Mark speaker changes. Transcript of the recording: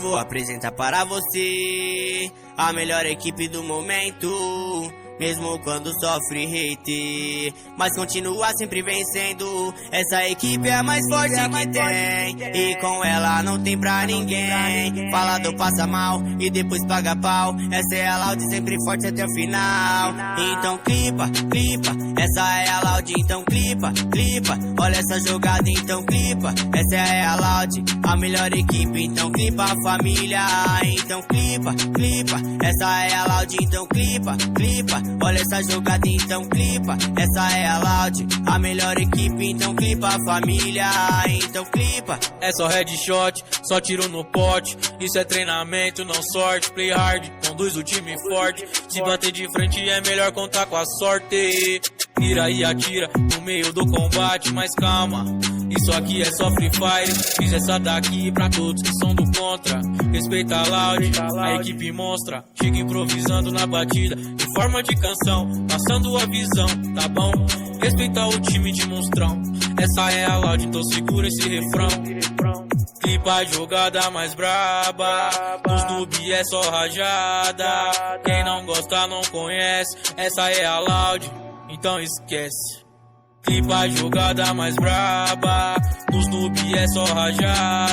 Speaker 1: Vou apresentar para você a melhor equipe do momento, mesmo quando sofre hate, mas continua sempre vencendo. Essa equipe é a mais forte que tem, e com ela não tem pra ninguém. Falador passa mal e depois paga pau. Essa é a Loud, sempre forte até o final. Então clipa, essa é a Loud, então clipa. Olha essa jogada, então clipa. Essa é a Loud, a melhor equipe, então clipa a família. Então clipa, essa é a Loud, então clipa. Olha essa jogada, então clipa. Essa é a Loud, a melhor equipe, então clipa a família. Então clipa.
Speaker 2: É só headshot, só tiro no pote. Isso é treinamento, não sorte. Play hard, conduz o time forte. Se bater de frente é melhor contar com a sorte. Mira e atira no meio do combate, mas calma, isso aqui é só Free Fire. Fiz essa daqui pra todos que são do contra. Respeita a Loud, a equipe monstra. Chega improvisando na batida, em forma de canção, passando a visão, tá bom? Respeita o time de monstrão. Essa é a Loud, então segura esse refrão. Clipa a jogada mais braba, nos noob é só rajada. Quem não gosta não conhece, essa é a Loud, então esquece. Clipa a jogada mais braba, nos noob é só rajada.